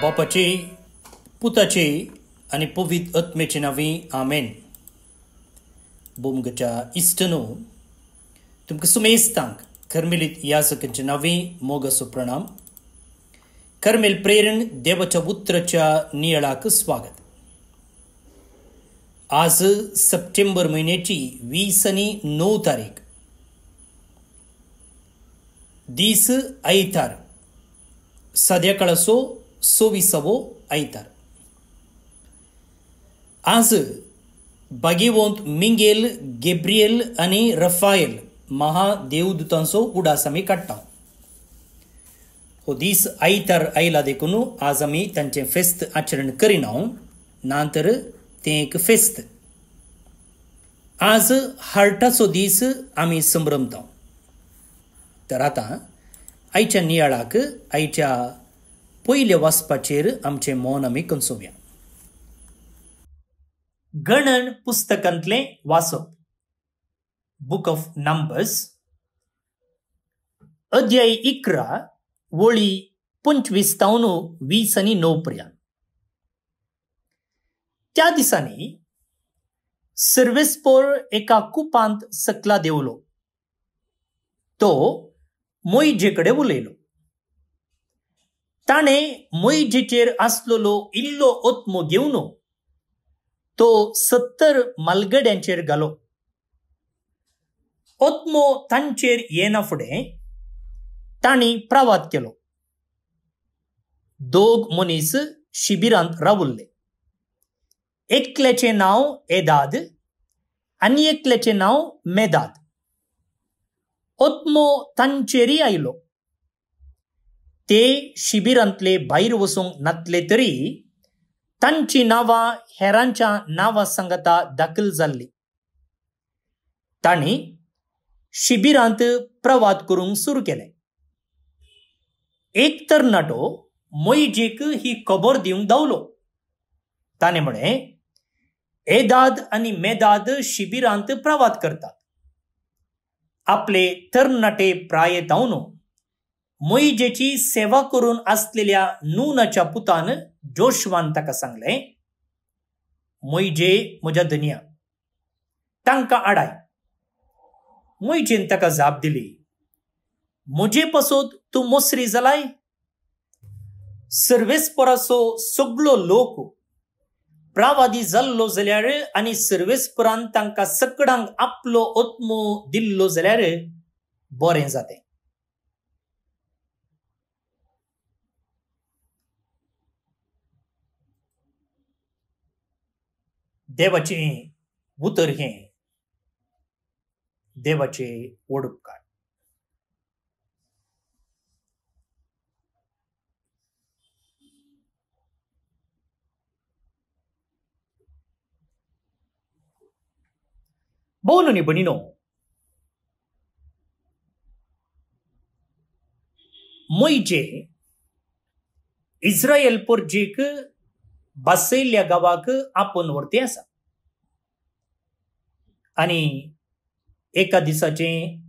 बापाचे पुताचे आणि पवित्र आत्म्याचे नावे आमेन. बोमगच्या इष्टनो तुमकां सुमेस्तांक कर्मेलीत याजकांचे नावे मोगसो प्रणाम. कर्मेल प्रेरण देवाच्या पुत्राच्या नियाळाक स्वागत. आज सप्टेंबर महिन्याची 29 तारीख, दीस आयतार, संध्याकाळचो 26वो आयतार. आज भाग्यवंत मिंगेल, गेब्रियल आणि रफायल महादेवदूतांचो उडास आमी काडटा. हो दीस आयतार आयला देखून आज आमी तांचें फेस्त आचरण करिना, नांतर तें एक फेस्त. आज हार्टाचो दीस आमी संभ्रमता. तर आतां आयच्या नियाळाक आयच्या पयल्या वाचपाचेर आमचें मौन आमी कंसोवया. गणन पुस्तकांतलें वाचप. बुक ऑफ नंबर्स, अध्याय 11, वळी 25 ते 29 पर्यंत. त्या दिसांनी सर्वेस्पोर एका कुपांत सकला देवलो. तो मोइजे कडेन उलयलो. ताणें मोइजेचेर आसलोलो इल्लो ओत्मो घेवन तो 70 मालगड्यांचेर घालो. ओत्मो तांचेर येना फुडें तांणी प्रवाद केलो. 2 मनीस शिबिरांत रावुल्ले. एकल्याचें नांव एदाद आनी एकल्याचें नांव मेदाद. ओत्मो तांचेरय आयलो. ते शिबिरांतले भायर वचूंक नातले तरी तांची नांवां हेरांच्या नांवां सांगता दाखल जाल्ली. तांणी शिबिरांत प्रवाद करूंक सुरू केलें. एक तरणाटो मोइजेक ही खबर दिवंक धांवलो. ताणें म्हळें, एदाद आनी मेदाद शिबिरांत प्रवाद करतात. आपले तरणाटे प्रायेतावन मोइजेची सेवा करून आसलेल्या नूनाच्या पुतान जोशवान ताका सांगलें, मोइजे म्हज्या धन्या, तांकां आडाय. मोइजेन ताका जाप दिली, म्हजे पासत तूं मोसरी जालाय? सर्वेस्पराचो सगळो लोक प्रावादी जाल्लो जाल्यार आनी सर्वेस्परान तांकां सगळ्यांक आपलो ओत्मो दिल्लो जाल्यार बरें जातें. देवाचें उतर हें देवाचे व्हड उपकार. भावांनो आनी भयणींनो, मोइजे इस्रायल पोरजेक बासयल्ल्या गांवाक आपोवन व्हरतें आसा. आनी एका दिसाचें,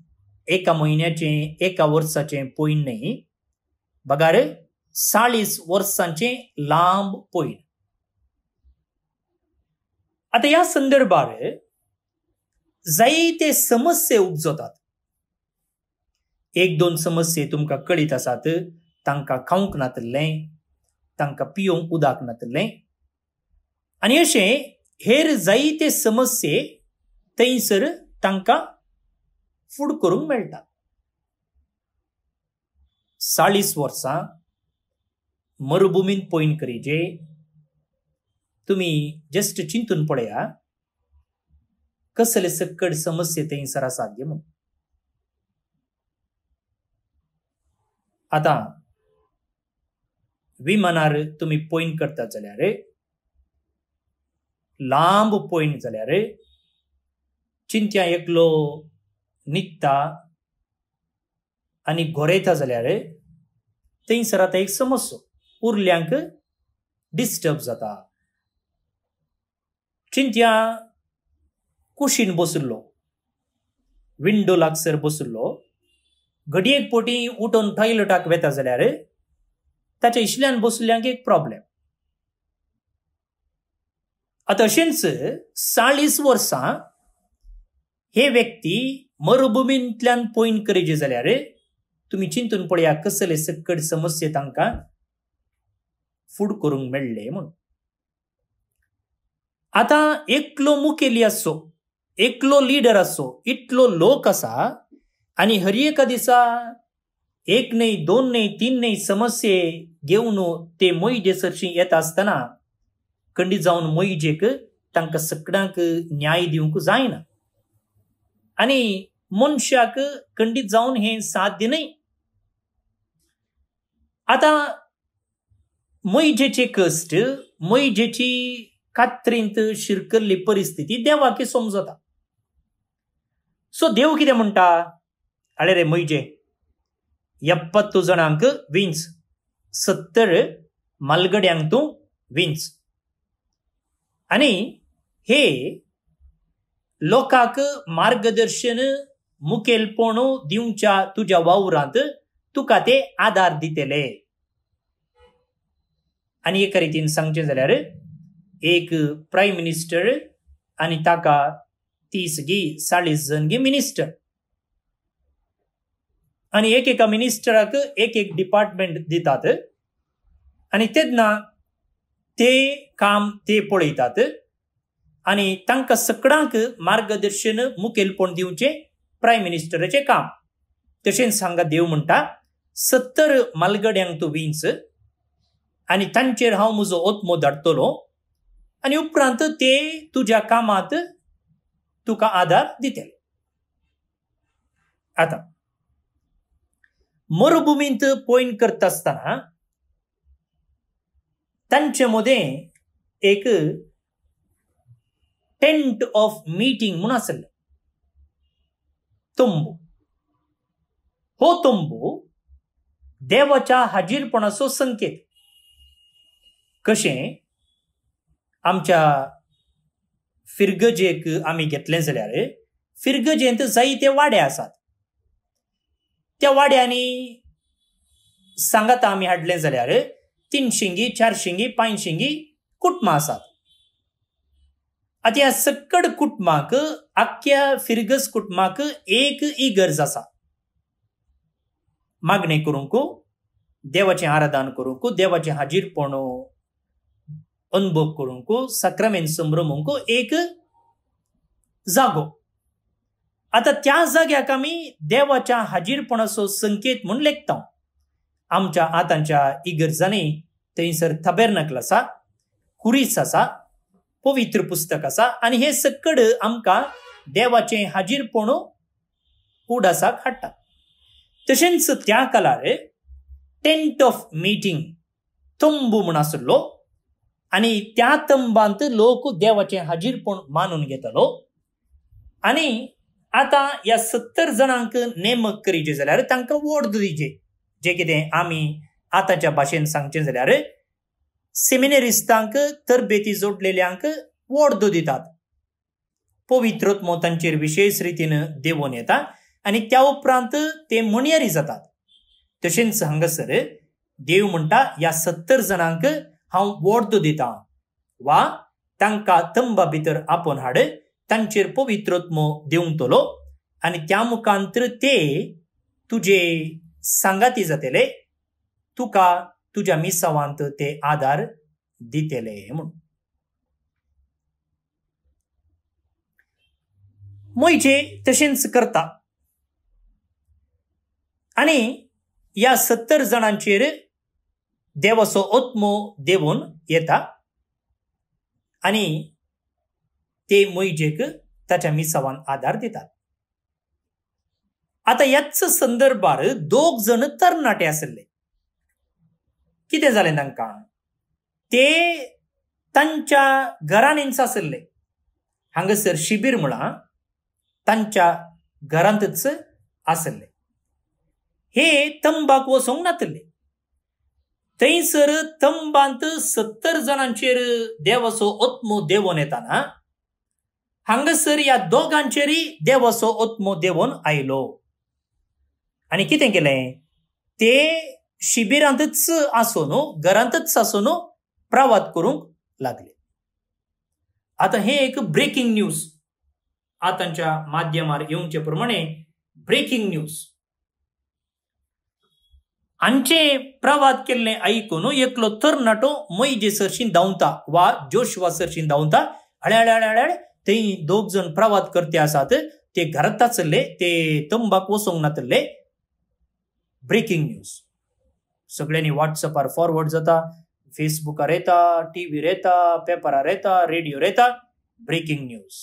एका म्हयन्याचें, एका वर्साचें पयण न्ही, बगार 40 वर्सांचें लांब पयण. आतां ह्या संदर्भार जायते समस्ये उपजतात. 1-2 समस्ये तुमकां कळीत आसात. तांकां खावंक नातलें, तांकां पिवंक उदक नातलें, आनी अशें हेर जायते समस्ये थंयसर तांकां फूड करूंक मेळटा. 40 वर्सां मरुभुमींत पयण करीजे. तुमी जस्ट चिंतून पळया कसले सकड समस्ये थंयसर आसात गे म्हणून. आतां विमानार तुमी पयण करतात जाल्यार, लांब पयण जाल्यार चिंत्या एकलो न्हिदता आनी गोरेता जाल्यार थंयसर आतां एक समस्या, उरल्यांक डिस्टर्ब जाता. चिंत्या कुशीन बसुल्लो, विंडो लागसर बसुल्लो, घडयेक पोटी उठोन टॉयलेटाक वेता जाल्यार ताच्या इश्ल्यान बसल्यांक एक प्रॉब्लेम. आता अशेंच 40 वर्सां हे व्यक्ती मरुभुमींतल्यान पयन करीजे जाल्यार तुम्ही चिंतून पळया कसले सकट समस्ये तांकां फूड करूंक मेळ्ळे म्हणून. आता एकलो मुखेली आसो, एकलो लिडर आसो, इतलो लोक आसा आनी हर एका दिसा एक न्हय, दोन न्हय, तीन न्हय समस्ये घेवन ते मोइजेसरशी येता आसतना खंडीत जावन मोइजेक तांकां सगळ्यांक न्याय दिवंक जायना आनी मनशाक खंडीत जावन हें साध्य न्हय. आता मोइजेचे कश्ट, मोइजेची कात्रींत शिरकल्ली परिस्थिती देवाक समजता. सो देव कितें म्हणटा, आले रे मोइजे 70 जाणांक विंच, 70 मालगड्यांक तूं विंच. आनी हे लोकांक मार्गदर्शन मुखेलपण दिवच्या तुज्या वावरांत तुका ते आदार दितले. आनी एका रितीन सांगचें जाल्यार एक प्रायम मिनिस्टर आनी ताका 30-40 जण मिनिस्टर आनी एका मिनिस्टराक एक डिपार्टमेंट दितात आनी तेन्ना ते काम ते पळयतात आनी तांकां सगळ्यांक मार्गदर्शन मुखेलपण दिवचें प्रायम मिनिस्टराचें काम. तशेंच हांगा देव म्हणटा 70 मालगड्यांक तूं विंच आनी तांचेर हांव म्हजो ओत्मो धाडटलो आनी उपरांत ते तुज्या कामांत तुका आदार दितले. आता मरुभुमींत पयन करता आसतना तांचे मदें एक टेंट ऑफ मीटिंग म्हणून आसलें, तंबू. हो तंबू देवाच्या हाजीरपणाचो संकेत. कशें आमच्या फिरगजेक आमी घेतलें जाल्यार फिरगजेंत जायते वाडे आसात. त्या वाड्यांनी सांगाता आमी हाडलें जाल्यार 3 शिंगी, 4 शिंगी, 5 शिंगी कुटुंबां आसात. आता ह्या सकड कुटुंबाक, आख्या फिरगज कुटुंबाक एक इगर्ज आसा. मागणें करूंक, देवाचें आराधन करूंक, देवाचें हाजीरपण अनुभव करूंक, साक्रामेंत संभ्रमूंक एक जागो. आता त्या जाग्याक आमी देवाच्या हाजीरपणाचो संकेत म्हूण लेखता. आमच्या आतांच्या इगर्जांनी थंयसर तबेर्नकल आसा, कुरीस आसा, पवित्र पुस्तक आसा आनी हे सकड आमकां देवाचें हाजीरपण उडासाक हाडटा. तशेंच त्या काळार टेंट ऑफ मीटिंग तंबू म्हूण आसलो आनी त्या तंबांत लोक देवाचें हाजीरपण मानून घेतलो. आनी आतां ह्या 70 जाणांक नेमक करीचे जाल्यार तांकां वोट दिचे. जे कितें आमी आतांच्या भाशेन सांगचें जाल्यार सेमिनेरिस्तांक, तरबेती जोडलेल्यांक वोट दितात. पवित्रोत्मो तांचेर विशेष रितीन देवून येता आनी त्या उपरांत ते म्हणयारी जातात. तशेंच हांगासर देव म्हणटा ह्या 70 जाणांक हांव वोट दितां वा तांकां तंबा भितर आपोवन हाड, तांचेर पवित्रोत्मो दिवंतलो आनी त्या मुखांतर ते तुजे सांगाती जातले, तुका तुज्या मिसावांत ते आदार दितले म्हणून. मोइजे तशेंच करता आनी ह्या 70 जाणांचेर देवाचो ओत्मो देवून येता आनी ते मोइजेक ताच्या मिसावान आदार दितात. आता ह्याच संदर्भार 2 जण तरणाटे आसले. कितें जालें तांकां? ते तांच्या घरांनीच आसले. हांगासर शिबीर म्हणा तांच्या घरांतच आसले. हे तंबाक वचोंक नातले. थंयसर तंबांत 70 जाणांचेर देवाचो ओत्मो देवून येताना हांगासर ह्या दोगांचेरय देवाचो ओत्मो देवून आयलो. आनी कितें केलें? ते शिबिरांतच आसून घरांतच आसून प्रवाद करूंक लागले. आता हे एक ब्रेकिंग न्यूज आतांच्या माध्यमार येवचे प्रमाणे ब्रेकिंग न्यूज. हांचे प्रवाद केल्ले ऐकून एकलो तरणाटो मोइजे सरशीं धांवता वा जोशुआ सरशीं धांवता. हळे हळे हळे हळे थंय दोग जण प्रवाद करते आसात. ते घरांत आसले, ते तंबाक वसोंक नातले. ब्रेकिंग न्यूज सगळ्यांनी व्हॉट्सअपार फॉरवर्ड जाता, फेसबुकार येता, टीव्हीर येता, पेपरार येता, रेडिओर येता. Breaking news.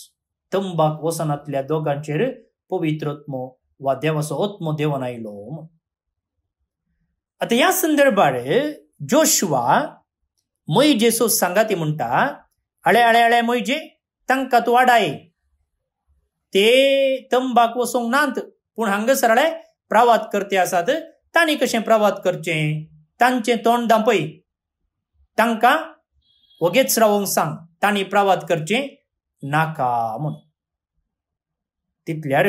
तंबाक वसनातल्या दोगांचेर पवित्रोत्मो वा देवाचो ओत्मो देवन आयलो. आता ह्या संदर्भार जोशुआ मोइजेचो सांगाती म्हणटा, हळे हळे हळे मोइजे तांकां तूं वाडाय. ते तंबाक वसोंक नात, पूण हांगासर हळे प्रवाद करते आसात. तांणी कशें प्रवाद करचें? तांचें तोंड दांपय, तांकां वगेच रावंक सांग. तांणी प्रवाद करचें नाका म्हूण. तितल्यार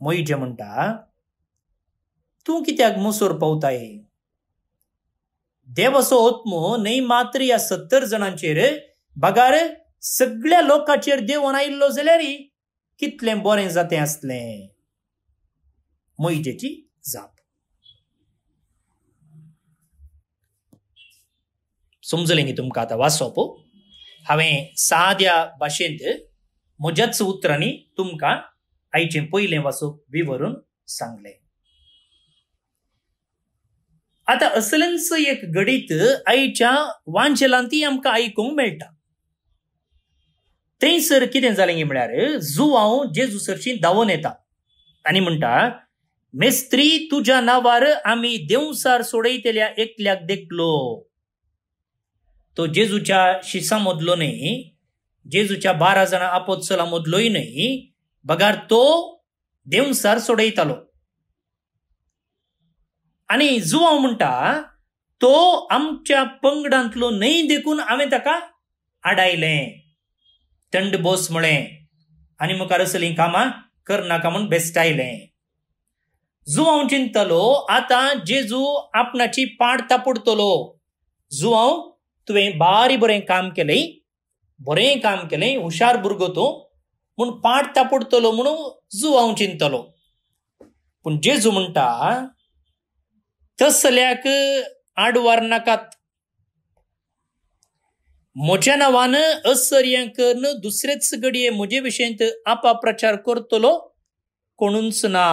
मोइजे म्हणटा, तूं कित्याक मोसोर पावताय? देवाचो ओत्मो न्हय मात्र ह्या 70 जणांचेर बगार सगळ्या लोकांचेर देवन आयिल्लो जाल्यार कितलें बरें जातें आसलें. मोइजेची जाप. समजलें न्ही तुमकां आतां वाचप? हांवें साद्या भाशेंत म्हज्याच उतरांनी तुमकां आयचें पयलें वाचप विवरून सांगलें. आता असलेंच एक गडीत आयच्या वांचलांती आमकां आयकूंक मेळटा. थंयसर कितें जालें म्हळ्यार जुवांव जेजू सरशीं धांवून येता आनी म्हणटा, मेस्त्री तुज्या नांवार आमी देंवसार सोडयतल्या एकल्याक देखलो. तो जेजूच्या शिसां मदलो न्हय, जेजूच्या 12 जाणां आपोत्सलां मदलोय न्हय, बगार तो देंवसार सोडयतालो. आनी जुवांव म्हणटा, तो आमच्या पंगडांतलो न्हय देखून हांवें ताका आडायलें. थंड बोस म्हळें आनी मुखार असलीं कामां करनाका म्हूण बेस्टायलें. जुवांव चिंतलो, आतां जेजू आपणाची पाड तापडतलो. जुवांव, तुवें बारी बरें काम केलें, हुशार भुरगो तूं म्हूण पाड तापडतलो म्हणून जुवांव चिंतलो. पूण जेजू म्हणटा, तसल्याक आडवार नाकात. म्हज्या नांवान असर्यां करून दुसरेच घडये म्हजे विशयेंत अपप्रचार करतलो कोणूच ना.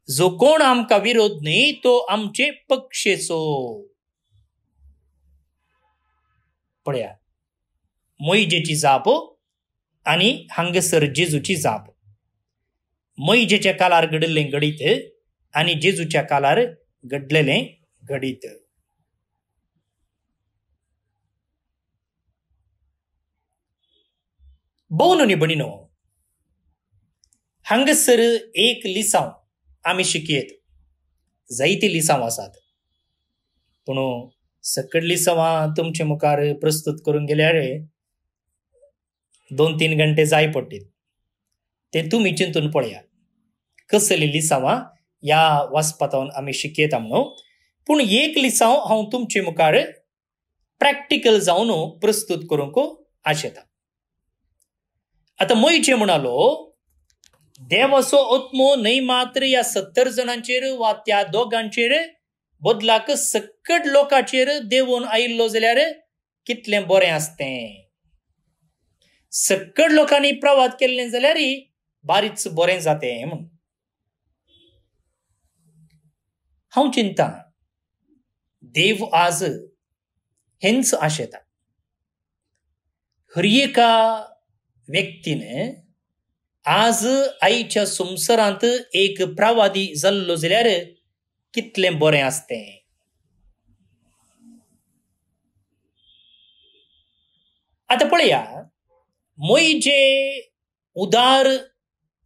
जो कोण आमकां विरोध न्ही, तो आमचे पक्षेचो. पळया, मोइजेची जाप आनी हांगासर जेजूची जाप. मोइजेच्या काळार घडलें घडीत आनी जेजूच्या काळार घडलेलें घडीत. भोव न्ही भणिनो, हांगासर एक लिसांव आमी शिकयेत. जायती लिसांव आसात, पूण सकड लिसांवां तुमचे मुखार प्रस्तुत करून गेल्यार 2-3 घंटे जाय पडटीत. ते तुमी चिंतून पळया कसली लिसांवां ह्या वाचपांतावन आमी शिकयता म्हणून. पूण एक लिसांव हांव तुमचे मुखार प्रॅक्टिकल जावन प्रस्तुत करूंक आशेता. आतां मोइजे म्हणालो, देवाचो ओत्मो न्हय मात्र ह्या 70 जणांचेर वा त्या दोगांचेर बदलाक सकट लोकांचेर देवून आयिल्लो जाल्यार कितलें बरें आसतें. सकट लोकांनी प्रवाद केल्लें जाल्यार बारीच बरें जातें म्हूण. हांव चिंता, देव आज हेंच आशेता. हर एका व्यक्तीन आज आईच्या संवसारांत एक प्रवादी जाल्लो जाल्यार कितलें बरें आसतें. आतां पळया, मोइजे उदार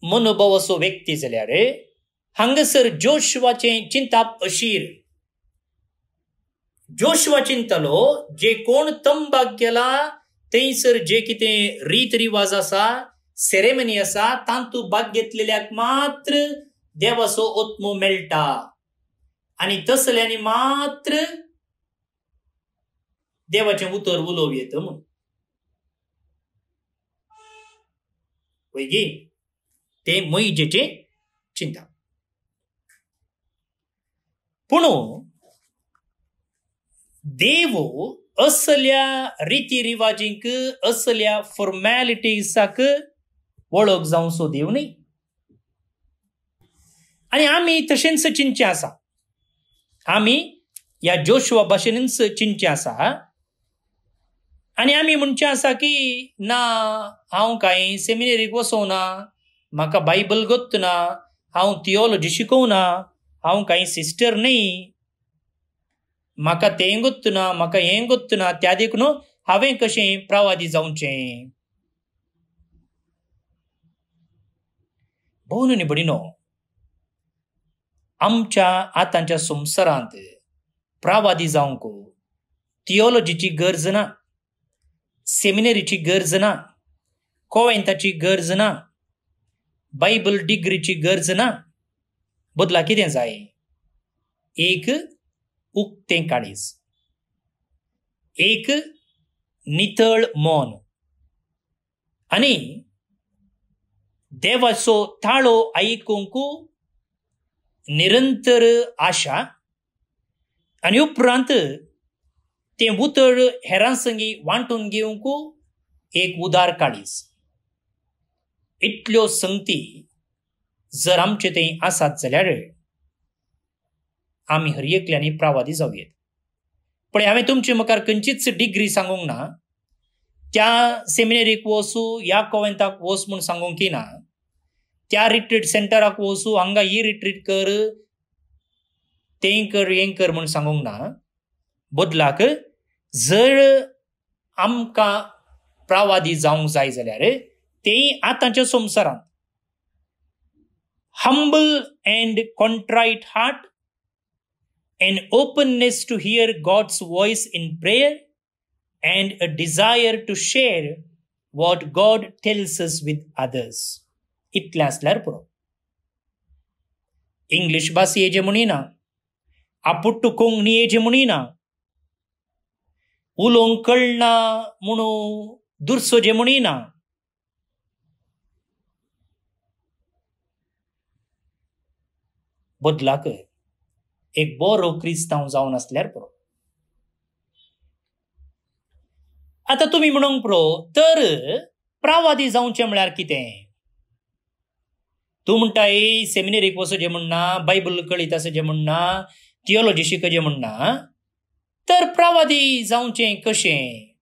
मनोभावाचो व्यक्ती जाल्यार हांगासर जोशुआचें चिंताप अशीर. जोशुआ चिंतलो, जे कोण तंबाक गेला थंयसर जे कितें रीत रिवाज आसा, सेरेमनी आसा, तांतू भाग घेतलेल्याक मात्र देवाचो ओत्मो मेळटा. आणि तसल्याने मात्र देवाचें उतर उलोव येतं म्हणून. वैगी ते मोइजेचे चिंता. पूण देव असल्या रिती रिवाजींक असल्या फॉर्मॅलिटीसाक वळख जावं सोदीव न्ही. आणि आमी तशेंच चिंतचे आसा. आमी ह्या जोशुआ भाशेनच चिंतचे आसा. आणि आमी म्हणचे आसा की ना हांव कांय सेमिनेरीक वचोना, म्हाका बायबल गोत्त ना, हांव थियोलॉजी शिकोवना, हांव कांय सिस्टर न्ही, म्हाका तें गोत्त ना, म्हाका हें गोत्त ना, त्या देखून हांवें कशें प्रवादी जावचें. भोव न्ही बडिनो, आमच्या आतांच्या संवसारांत प्रवादी जावंक थियोलॉजीची गरज ना, सेमिनरीची गरज ना, कोवेंताची गरज ना, बायबल डिग्रीची गरज ना. बदला कितें जाय? एक उक्तें काळीज, एक नितळ मन आनी देवाचो ताळो आयकूंक निरंतर आशा, आनी उपरांत तें उतर हेरां संगी वांटून घेवंक एक उदार काळीज. इतल्यो संगती जर आमचे थंय आसात जाल्यार आमी हर एकल्यांनी प्रवादी जावयेत. पण हांवें तुमचे मुखार खंयचीच डिग्री सांगूंक ना, त्या सेमिनेरीक वचू, ह्या कोवेंताक वच म्हूण सांगूंक ना, त्या रिट्रीट सेंटराक वचू, हांगा ही रिट्रीट कर, तें कर, हें कर म्हूण सांगूंक ना. बदलाक जर आमकां प्रवादी जावंक जाय जाल्यार तें आतांच्या संवसारांत humble and contrite heart, an openness to hear God's voice in prayer, and a desire to share what God tells us with others. इतलें आसल्यार पुरो. इंग्लीश भास हेजे म्हणिना, आपुट्टू कोंकणी हेजे म्हणिना, उलोवंक कळना म्हणून दुरसो जे म्हणिना. बदलाक एक बरो क्रिस्तांव जावन आसल्यार पुरो. आतां तुमी म्हणूंक पुरो, तर प्रवादी जावचें म्हळ्यार कितें? तूं म्हणटा सेमिनेरीक वचचें म्हणना, बायबल कळीत आसचें म्हणना, थियोलॉजी शिकचें म्हणना, तर प्रवादी जावचें कशें?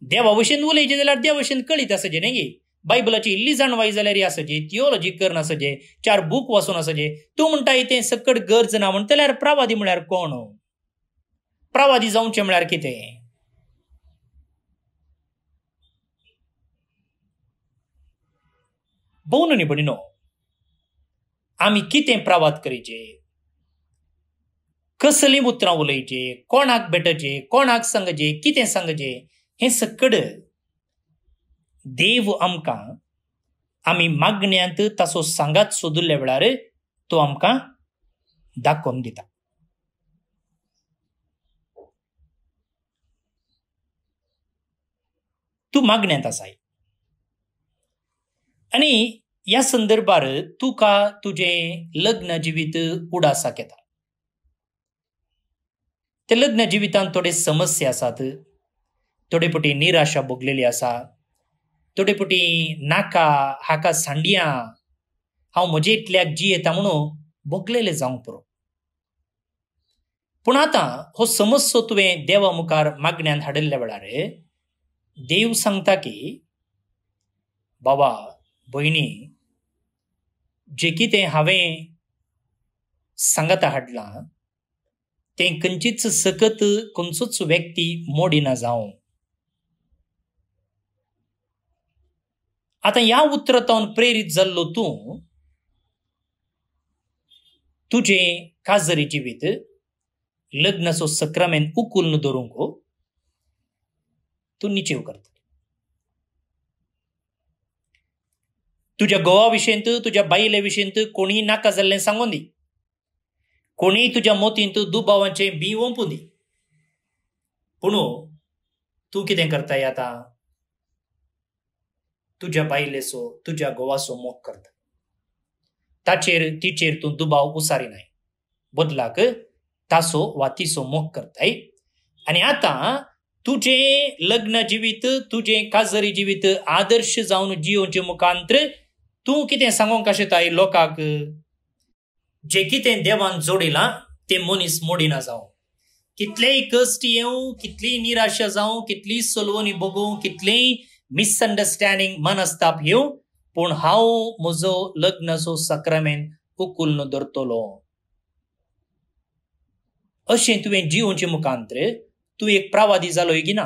देवा भशेन उलयचें जाल्यार देवा भशेन कळीत आसचें न्ही. बायबलाची इल्ली जाणवाय जाल्यार आसचें, थियोलॉजी करून आसचें, 4 बूक वाचून आसचें. तूं म्हणटा तें सकट गरज ना म्हण, जाल्यार प्रवादी म्हळ्यार कोण? प्रवादी जावचें म्हळ्यार कितें? भोव न्ही बडिनो, आमी कितें प्रवाद करीचें, कसलीं उतरां उलयचें, कोणाक भेटचें, कोणाक सांगचें, कितें सांगचें, हें सकट देव आमकां आमी मागण्यांत ताचो सांगात सोदुल्ल्या वेळार तो आमकां दाखोवन दिता. तूं मागण्यांत आसाय आनी ह्या संदर्भार तुका तुजें लग्न जिवीत उडासाक येता. ते लग्न जिवितांत थोडे समस्या आसात, थोडे पटी निराशा भोगलेली आसा, थोडे पटी नाका हाका सांडया, हांव म्हजे इतल्याक जियेता म्हणून भोगलेले जावंक पुरो. पूण आतां हो समस्यो तुवें देवा मुखार मागण्यांत हाडिल्ल्या वेळार देव सांगता की बाबा भयणी, जें कितें हांवें सांगाता हाडलां तें खंयचीच सकत खंयचोच व्यक्ती मोडिना जावं. आतां ह्या उतरांतल्यान प्रेरीत जाल्लो तूं तुजें काजरी जिवीत, लग्नाचो सक्रामेंत उखून दवरूंक तूं निचेव करता. तुज्या घोवा विशयंत, तुज्या बायले विशयंत कोणीय नाका जाल्लें सांगून दी. कोणी तुझ्या मोतीन दुबावांचे बी ओंपून दी. पूण तू कितें करताय आता? तुझ्या बायलेसो तुझ्या घोवाचो मोग करता. तिचेर तू दुबाव उसारिनाय. बदलाक तासो वा तिसो मोग करताय. आणि आता तुझे लग्न जिवीत, तुझे काजरी जिवीत आदर्श जावन जियोचे मुखांतर तू कितें सांगोंक आशेताय लोकांक? जे कितें देवान जोडिलां ते मनीस मोडिना जावं. कितलेय कश्ट येवं, कितलीय निराशा जावं, कितलीय सलवणी भोगूं, कितलेय मिसअंडरस्टँडिंग मनस्ताप येवं, पूण हांव म्हजो लग्नाचो सक्रामेंत उखून धरतलो. अशें तुवें जियोचे मुखांतर तूं एक प्रवादी जालोय की ना?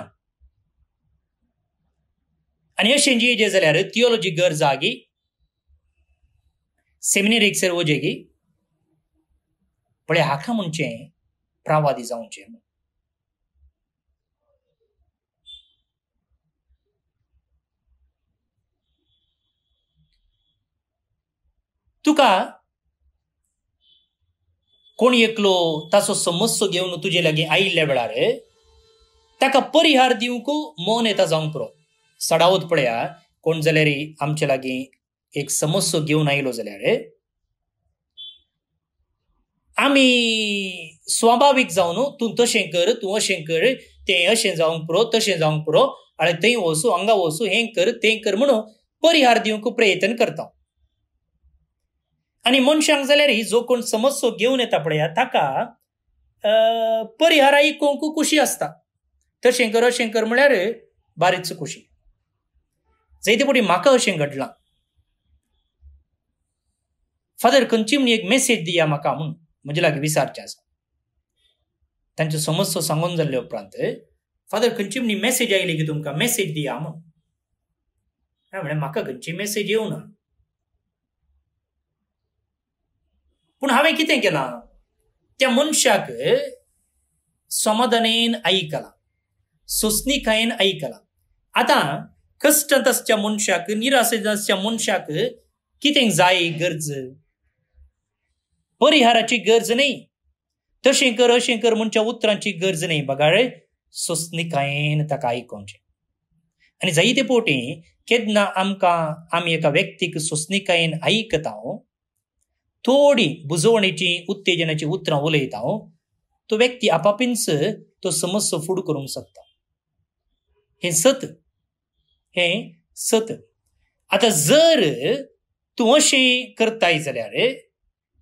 आनी अशें जियेचें जाल्यार थियोलॉजी गरज आगी, सेमिनेरीक वचेगी, पळय हाका म्हणचे प्रवादी जावचें. तुका कोण एकलो ताचो समस्या घेवन तुजे लागीं आयिल्ल्या वेळार ताका परिहार दिवंक मौन येता जावंक पुरो. सडावत पळया, कोण जाल्यार आमचे लागीं एक समस्या घेवन आयलो जाल्यार आमी स्वाभाविक जावन तूं तशें कर, तूं अशें कर, तें अशें जावंक पुरो, तशें जावंक पुरो, आनी थंय वचू, हांगा वचू, हें कर, तें कर म्हणून परिहार दिवंक प्रयत्न करता. आनी मनशांक जाल्यार ही जो कोण समस्या घेवन येता पळया ताका परिहार आयकूंक खुशी आसता. तशें कर, अशें कर म्हळ्यार बारीच खुशी. जायते फावटी म्हाका अशें घडलां. फादर खंयची म्हणी एक मेसेज दिया म्हाका म्हणून म्हजे लागीं विचारचें आसा. तांच्यो समस्या सांगून जाल्ले उपरांत फादर खंयची म्हणी मेसेज आयली की तुमकां मेसेज दिया म्हणून. हांवें म्हळें म्हाका खंयची मेसेज येवना. पूण हांवें कितें केलां? त्या मनशाक समाधानेन आयकलां, सोंसणीकायेन आयकलां. आतां कश्टांत आसच्या मनशाक, निराशेंत आसच्या मनशाक कितें जाय गरज? परिहाराची गरज न्ही, तशें कर अशें कर म्हणच्या उतरांची गरज न्ही. बगाळे सोंसणीकायेन ताका आयकोवचें. आनी जायते फावटी केन्ना आमी एका व्यक्तीक सोंसणीकायेन आयकता, थोडी बुजवणेची उत्तेजनाची उतरां उलयता, तो व्यक्ती आपापींच तो समस्या फुड करूंक शकता. हें सत. आतां जर तूं अशें करताय जाल्यार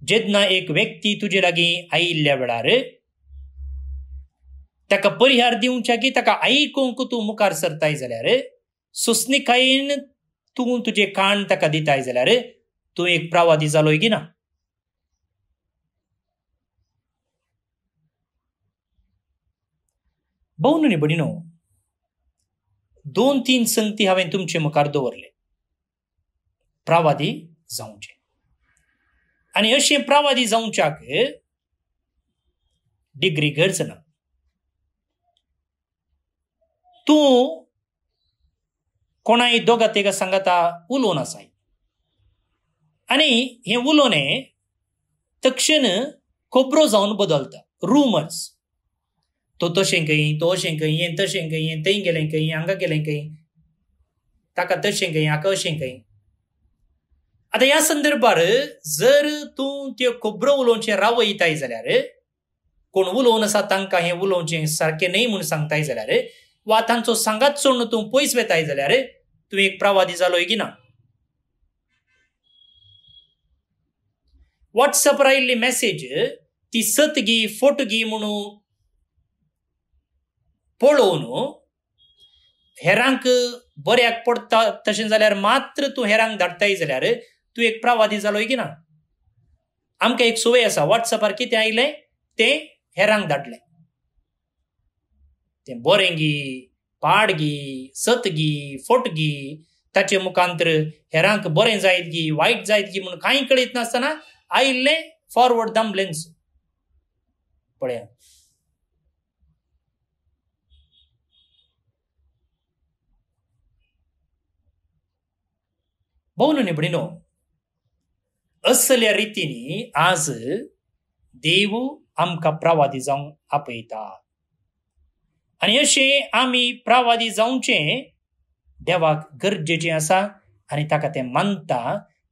जेन्ना एक व्यक्ती तुजे लागीं आयिल्ल्या वेळार ताका परिहार दिवच्या की ताका आयकूंक तूं मुखार सरताय जाल्यार, सोंसणीकायेन तूं तुजे कान ताका दिताय जाल्यार तूं एक प्रवादी जालोय की ना? भोवन न्ही बडिनो, 2-3 संगती हांवें तुमचे मुखार दवरले. प्रवादी जावचें. आनी अशें प्रवादी जावच्याक डिग्री गरज ना. तूं कोणाय दोगा तेगा सांगाता उलोवन आसाय आनी हें उलोवणें तक्षण खबरो जावन बदलता. रुमर्स. तो तशें खंय, तो अशें खंय, हें तशें खंय, हें थंय गेलें खंय, हांगा गेलें खंय, ताका तशें खंय, हाका अशें खंय. आतां ह्या संदर्भार जर तूं त्यो खबरो उलोवचें रावयताय जाल्यार, कोण उलोवन आसा तांकां हें उलोवचें सारकें न्हय म्हूण सांगताय जाल्यार, वा तांचो सांगात सोडून तूं पयस वेताय जाल्यार तूं एक प्रवादी जालोय की ना? वॉट्सअपार आयिल्ली मेसेज ती सतगी फोटगी म्हणून पळोवन हेरांक बऱ्याक पडटा तशें जाल्यार मात्र तूं हेरांक धाडटाय जाल्यार तूं एक प्रवादी जालोय की ना? आमकां एक सवय आसा, वॉट्सअपार कितें आयलें तें हेरांक धाडलें. तें बरें गी, पाड गी, सतगी, फोटगी, ताचे मुखांतर हेरांक बरें जायत गी, वायट जायत गी म्हणून कांय कळीत नासतना आयिल्लें फॉरवर्ड दामलेंच. पळया, भोवन न्ही बडिनो, असल्या रितीनी आज देव आमकां प्रवादी जावंक आपयता. आनी अशें आमी प्रवादी जावचें देवाक गरजेचें आसा आनी ताका तें मानता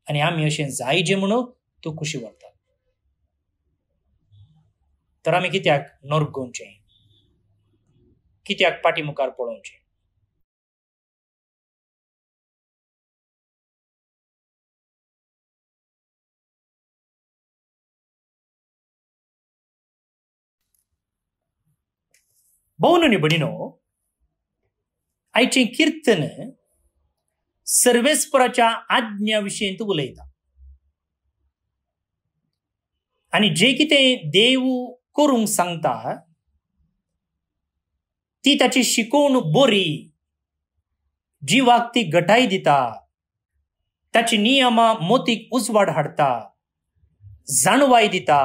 आनी आमी अशें जायजें म्हणून तो खुशी व्हरता. तर आमी कित्याक नोरगोवचें, कित्याक फाटीमुखार पळोवचें? भोवन न्ही भणिनो, आयचें किर्तन सर्वेस्पराच्या आज्ञा विशयींत उलयता. आनी जें कितें देव करूंक सांगता ती ताची शिकोवण बरी, जिवाक ती घटाय दिता, ताची नियमां मोतीक उजवाड हाडटा, जाणवाय दिता,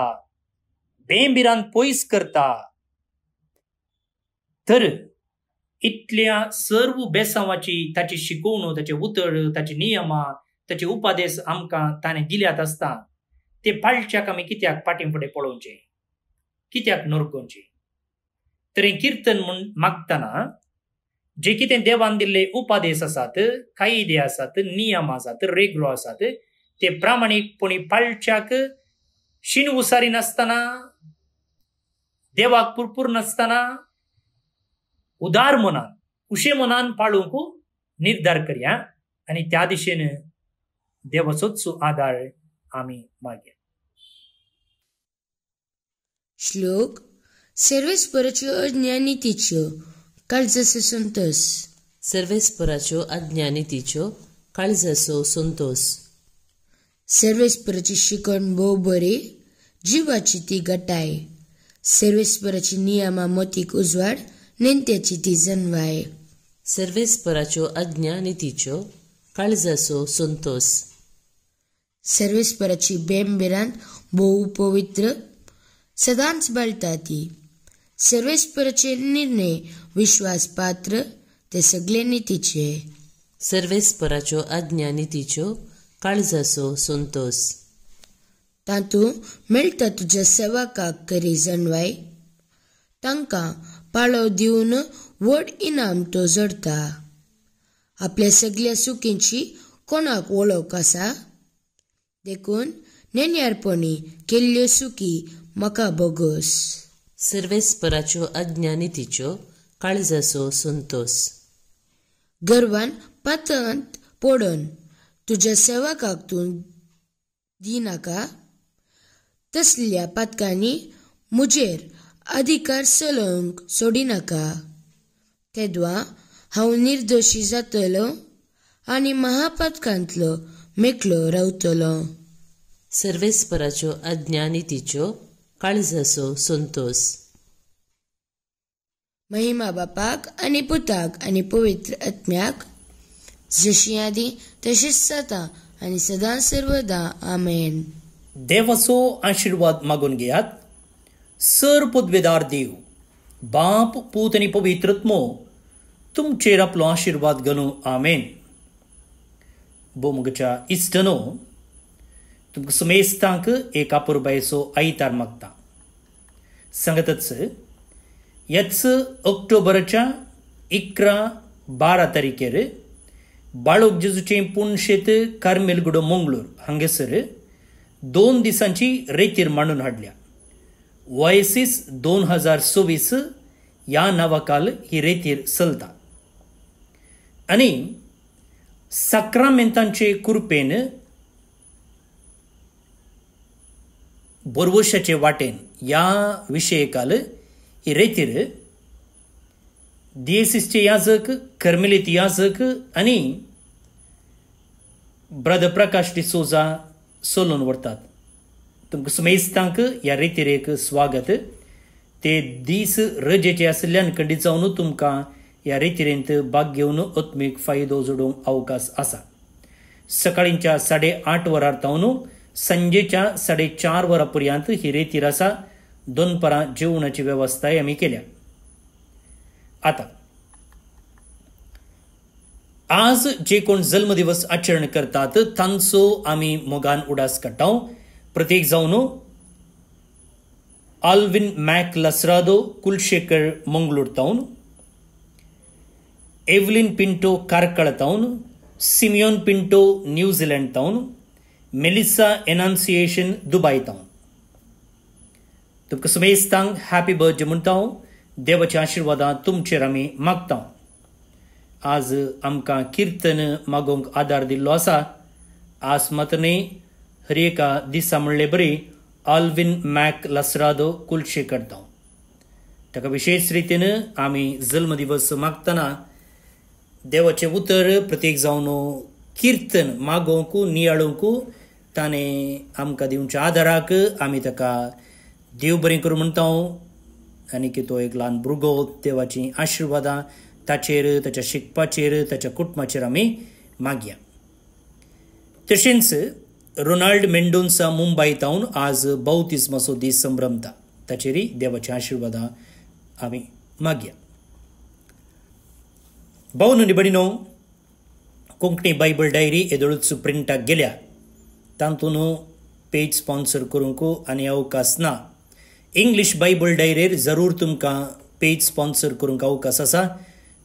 बेंबिरान पयस करता. तर इतल्या सर्व बेसांवाची ताची शिकोवण, ताचे उतर, ताचे नियमां, ताचे उपदेश आमकां ताणें दिल्यात आसता ते पाळच्याक आमी कित्याक फाटीं फुडें पळोवचें, कित्याक नोरगोवचें? तर हें कीर्तन म्हूण मागतना जे कितें देवान दिल्ले उपदेश आसात, कायदे आसात, नियम आसात, रेगलो आसात, ते प्रामाणीकपणी पाळच्याक शीण उसारी नासतना, देवाक पुरपूर नासतना उदार मनान, उशे मनान पाळूंक निर्धार करया आनी त्या दिशेन देवाचोच आदार आमी मागया. श्लोक सर्वेस्पराच्यो आज्ञा नितीच्यो काळजाचो संतोष. सर्वेस्पराच्यो आज्ञा नितीच्यो काळजाचो संतोष. सर्वेस्पराची शिकवण भोव बरी, जिवाची ती घटाय. सर्वेस्पराची नियमां मोतीक उजवाड, नेत्याची ती जणवाय. सर्वेस्पराच्यो आज्ञा नितीच्यो काळजाचो संतोष. सर्वेस्पराची बेंबिरान भोव पवित्र, सदांच बाळटा ती. सर्वेस्पराचे निर्णय विश्वासपात्र, ते सगळे नितीचे. सर्वेस्पराच्यो आज्ञा नितीच्यो काळजाचो संतोष. तातूंत मेळटा तुज्या सेवकाक करी जणवाय, तांकां पाळो दिवन व्हड इनाम तो जोडटा. आपल्या सगळ्या सुखींची कोणाक वळख आसा? देखून नेन्यारपणी केल्ल्यो सुखी म्हाका बोगस. सर्वेस्पराच्यो आज्ञा नितीच्यो काळजाचो संतोष. गर्वान पातंत पडून तुज्या सेवकाक तूं दिनाका, तसल्या पातकांनी मुजेर अधिकार चलोवंक सोडिनाका. तेदवा हांव निर्दोशी जातलो आनी महापातकांतलो मेकलो रावतलो. सर्वेस्पराच्यो आज्ञा नितीच्यो काळजाचो संतोष. महिमा बापाक आनी पुताक आनी पवित्र आत्म्याक, जशी आदी तशीच जाता आनी सदां सर्वदा. आमेन. देवाचो आशीर्वाद मागून घेयात. सर पदवेदार देव, बाप, पूत आनी पवित्रत्मो तुमचेर आपलो आशीर्वाद घालूं. आमेन. बोमगच्या इश्टनो, तुमकां समेस्तांक एक अपुरबायेचो आयतार मागता. सांगतच ह्याच ऑक्टोबराच्या 11-12 तारखेर बाळोक जेजूचें पुणशेत कार्मेलगुडो मंगळूर हांगसर 2 दिसांची रेतीर मांडून हाडल्या. वयसीस 2026 ह्या नांवाखाल ही रेतीर चलता. आनी साक्रामेंतांचे कृपेन बोरवशाचे वाटेन ह्या विशयकाल ही रेतीर दिएसिसचे याजक, कर्मेलीत याजक आनी ब्रदर प्रकाश डिसोजा सोलून व्हरतात. तुमकां समेस्तांक ह्या रेतीरेक स्वागत. ते दीस रजेचे आसल्यान खंडीत जावन तुमकां ह्या रेतीरेंत भाग घेवन आत्मीक फायदो जोडूंक अवकाश आसा. सकाळींच्या 8:30 वरार तावन संजेच्या 4:30 वरां पर्यंत ही रेतीर आसा. 2 परां जेवणाची वेवस्थाय आमी केल्या. आता आज जे कोण जल्मदिवस आचरण करतात तांचो आमी मोगान उडास काडटा. प्रत्येक जावन आल्विन मॅक लसरादो कुलशेखर मंगळूर तावन, एव्हलिन पिंटो कारकळ तावन, सिमियोन पिंटो न्यूझीलंड तावन, मेलिसा एनान्सिएशन दुबय तावन. तुमकां समेस्तांक हॅपी बर्थडे म्हणटा. देवाच्या आशिर्वादां तुमचेर आमी मागता. आज आमकां किर्तन मागोवंक आदार दिल्लो आसा. आज मातने हर एका दिसा म्हणले बरी आल्विन मॅक लसरादो कुलशेखर तावन. ताका विशेष रितीन आमी जल्मदिवस मागतना देवाचें उतर प्रत्येक जावन किर्तन मागोवंक नियाळोवंक ताणें आमकां दिवच्या आदाराक आमी ताका देव बरें करूं म्हणटा. आनी की तो एक ल्हान भुरगो देवाची आशिर्वादां ताचेर, ताच्या शिकपाचेर, ताच्या कुटुंबाचेर आमी मागया. तशेंच रोनाल्ड मेंडोन्सा मुंबय तावन आज बौतिस्माचो दीस संभ्रमता. ताचेरय देवाची आशिर्वादां आमी मागया. भाऊ न्हू भयणीनो, कोंकणी बायबल डायरी येदोळूच प्रिंटाक गेल्या. तातूंत पेज स्पॉन्सर करूंक आनी अवकाश ना. इंग्लीश बायबल डायरीर जरूर तुमकां पेज स्पॉन्सर करूंक अवकाश आसा.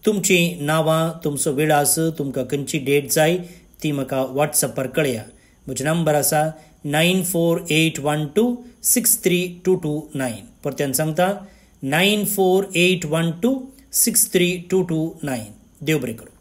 तुमची नांवां, तुमचो विळास, तुमकां खंयची डेट जाय ती म्हाका वॉट्सॅपार कळया. म्हजो नंबर आसा 9481263229. परत्यान सांगता 9481263229. देव बरें करूं.